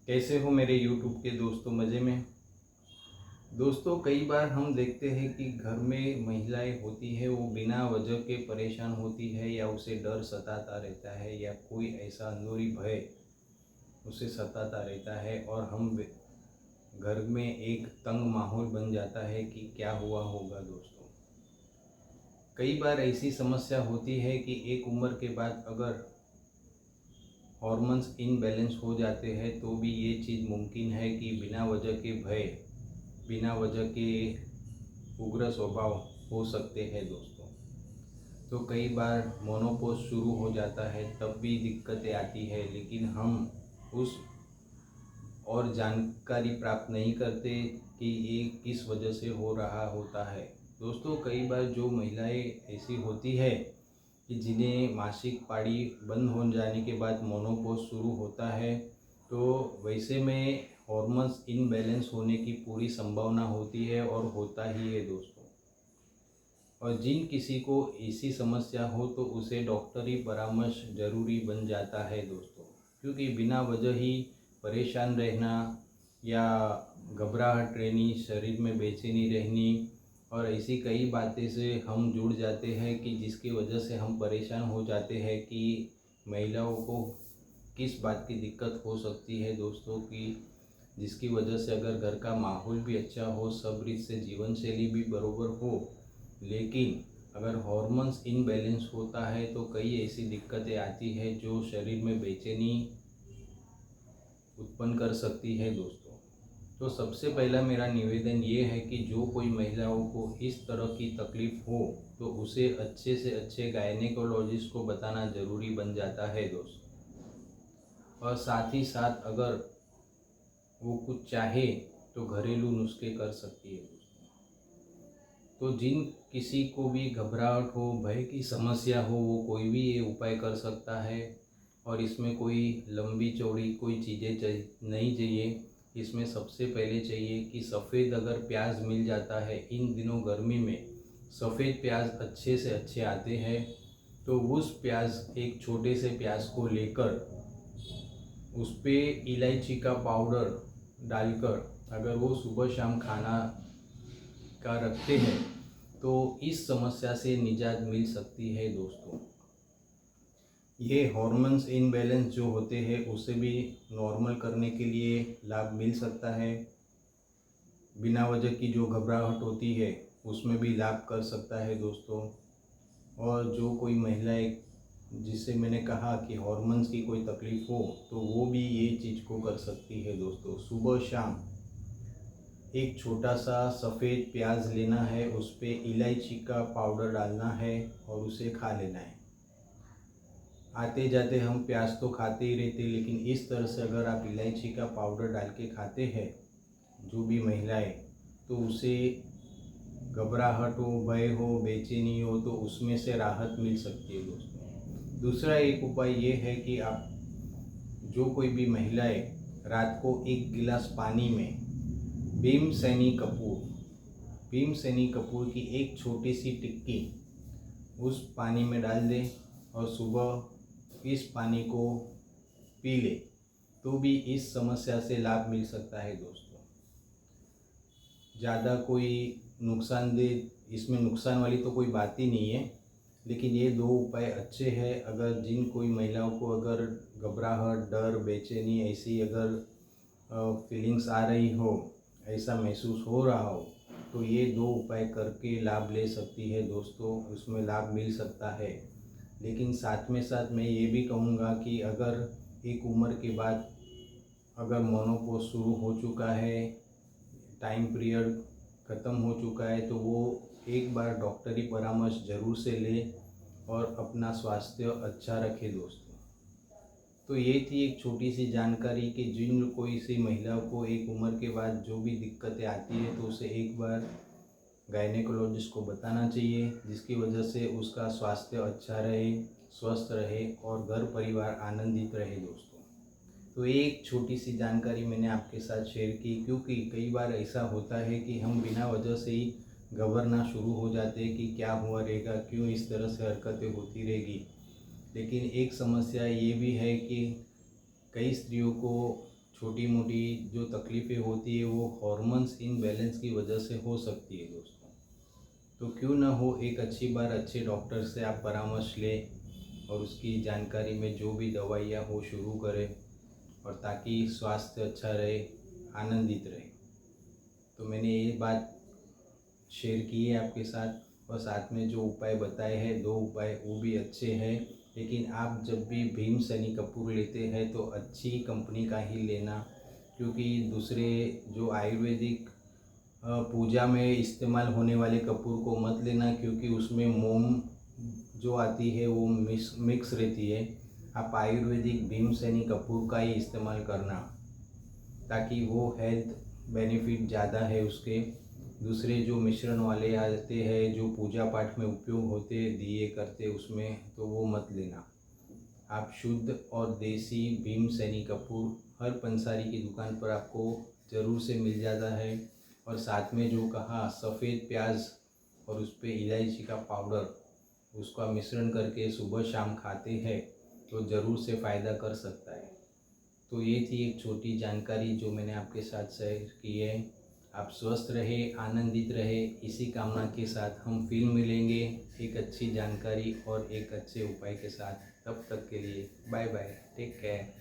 कैसे हो मेरे YouTube के दोस्तों? मज़े में? दोस्तों, कई बार हम देखते हैं कि घर में महिलाएं होती है, वो बिना वजह के परेशान होती है या उसे डर सताता रहता है या कोई ऐसा अंदरूनी भय उसे सताता रहता है और घर में एक तंग माहौल बन जाता है कि क्या हुआ होगा। दोस्तों, कई बार ऐसी समस्या होती है कि एक उम्र के बाद अगर हॉर्मोन्स इनबैलेंस हो जाते हैं तो भी ये चीज़ मुमकिन है कि बिना वजह के भय, बिना वजह के उग्र स्वभाव हो सकते हैं। दोस्तों, तो कई बार मोनोपॉज शुरू हो जाता है, तब भी दिक्कतें आती है, लेकिन हम उस और जानकारी प्राप्त नहीं करते कि ये किस वजह से हो रहा होता है। दोस्तों, कई बार जो महिलाएं ऐसी होती है कि जिन्हें मासिक पारी बंद हो जाने के बाद मोनोपॉज शुरू होता है, तो वैसे में हॉर्मोन्स इनबैलेंस होने की पूरी संभावना होती है और होता ही है। दोस्तों, और जिन किसी को ऐसी समस्या हो तो उसे डॉक्टरी परामर्श जरूरी बन जाता है। दोस्तों, क्योंकि बिना वजह ही परेशान रहना या घबराहट रहनी, शरीर में बेचैनी रहनी और ऐसी कई बातें से हम जुड़ जाते हैं कि जिसकी वजह से हम परेशान हो जाते हैं कि महिलाओं को किस बात की दिक्कत हो सकती है। दोस्तों, की जिसकी वजह से अगर घर का माहौल भी अच्छा हो, सब रीत से जीवन शैली भी बरोबर हो, लेकिन अगर हॉर्मोन्स इनबैलेंस होता है तो कई ऐसी दिक्कतें आती है जो शरीर में बेचैनी उत्पन्न कर सकती है। दोस्तों, तो सबसे पहला मेरा निवेदन ये है कि जो कोई महिलाओं को इस तरह की तकलीफ़ हो तो उसे अच्छे से अच्छे गायनेकोलॉजिस्ट को बताना ज़रूरी बन जाता है। दोस्तों, और साथ ही साथ अगर वो कुछ चाहे तो घरेलू नुस्खे कर सकती है। तो जिन किसी को भी घबराहट हो, भय की समस्या हो, वो कोई भी ये उपाय कर सकता है और इसमें कोई लंबी चौड़ी कोई चीज़ें नहीं चाहिए। इसमें सबसे पहले चाहिए कि सफ़ेद अगर प्याज मिल जाता है, इन दिनों गर्मी में सफ़ेद प्याज अच्छे से अच्छे आते हैं, तो उस प्याज एक छोटे से प्याज को लेकर उस पर इलायची का पाउडर डालकर अगर वो सुबह शाम खाना का रखते हैं तो इस समस्या से निजात मिल सकती है। दोस्तों, ये हॉर्मोन्स इनबैलेंस जो होते हैं उसे भी नॉर्मल करने के लिए लाभ मिल सकता है। बिना वजह की जो घबराहट होती है उसमें भी लाभ कर सकता है। दोस्तों, और जो कोई महिलाएं जिससे मैंने कहा कि हॉर्मोन्स की कोई तकलीफ़ हो तो वो भी ये चीज़ को कर सकती है। दोस्तों, सुबह शाम एक छोटा सा सफ़ेद प्याज लेना है, उस पर इलायची का पाउडर डालना है और उसे खा लेना है। आते जाते हम प्याज तो खाते ही रहते, लेकिन इस तरह से अगर आप इलायची का पाउडर डाल के खाते हैं जो भी महिलाएं, तो उसे घबराहट हो, भय हो, बेचैनी हो तो उसमें से राहत मिल सकती है। दोस्तों, दूसरा एक उपाय ये है कि आप जो कोई भी महिलाएं रात को एक गिलास पानी में भीम सैनी कपूर की एक छोटी सी टिक्की उस पानी में डाल दें और सुबह इस पानी को पी ले तो भी इस समस्या से लाभ मिल सकता है। दोस्तों, ज़्यादा कोई नुकसानदेह इसमें नुकसान वाली तो कोई बात ही नहीं है, लेकिन ये दो उपाय अच्छे हैं। अगर जिन कोई महिलाओं को अगर घबराहट, डर, बेचैनी ऐसी अगर फीलिंग्स आ रही हो, ऐसा महसूस हो रहा हो, तो ये दो उपाय करके लाभ ले सकती है। दोस्तों, उसमें लाभ मिल सकता है। लेकिन साथ में साथ मैं ये भी कहूँगा कि अगर एक उम्र के बाद अगर मोनोपॉज शुरू हो चुका है, टाइम पीरियड ख़त्म हो चुका है, तो वो एक बार डॉक्टरी परामर्श ज़रूर से ले और अपना स्वास्थ्य अच्छा रखे। दोस्तों, तो ये थी एक छोटी सी जानकारी कि जिन कोई सी महिलाओं को एक उम्र के बाद जो भी दिक्कतें आती है तो उसे एक बार गायनेकोलॉजिस्ट को बताना चाहिए, जिसकी वजह से उसका स्वास्थ्य अच्छा रहे, स्वस्थ रहे और घर परिवार आनंदित रहे। दोस्तों, तो एक छोटी सी जानकारी मैंने आपके साथ शेयर की, क्योंकि कई बार ऐसा होता है कि हम बिना वजह से ही घबराना शुरू हो जाते हैं कि क्या हुआ रहेगा, क्यों इस तरह से हरकतें होती रहेगी। लेकिन एक समस्या ये भी है कि कई स्त्रियों को छोटी मोटी जो तकलीफ़ें होती है वो हॉर्मोन्स इनबैलेंस की वजह से हो सकती है दोस्तों। तो क्यों ना हो, एक अच्छी बार अच्छे डॉक्टर से आप परामर्श लें और उसकी जानकारी में जो भी दवाइयाँ हो शुरू करें, और ताकि स्वास्थ्य अच्छा रहे, आनंदित रहे। तो मैंने ये बात शेयर की है आपके साथ, और साथ में जो उपाय बताए हैं 2 उपाय वो भी अच्छे हैं। लेकिन आप जब भी भीम सैनी कपूर लेते हैं तो अच्छी कंपनी का ही लेना, क्योंकि दूसरे जो आयुर्वेदिक पूजा में इस्तेमाल होने वाले कपूर को मत लेना, क्योंकि उसमें मोम जो आती है वो मिक्स रहती है। आप आयुर्वेदिक भीम सैनी कपूर का ही इस्तेमाल करना, ताकि वो हेल्थ बेनिफिट ज़्यादा है उसके। दूसरे जो मिश्रण वाले आते हैं जो पूजा पाठ में उपयोग होते दिए करते उसमें, तो वो मत लेना। आप शुद्ध और देसी भीम सैनी कपूर हर पंसारी की दुकान पर आपको ज़रूर से मिल जाता है। और साथ में जो कहा सफ़ेद प्याज और उस पर इलायची का पाउडर, उसका मिश्रण करके सुबह शाम खाते हैं तो ज़रूर से फ़ायदा कर सकता है। तो ये थी एक छोटी जानकारी जो मैंने आपके साथ शेयर की है। आप स्वस्थ रहे, आनंदित रहे, इसी कामना के साथ हम फिर मिलेंगे एक अच्छी जानकारी और एक अच्छे उपाय के साथ। तब तक के लिए बाय बाय, टेक केयर।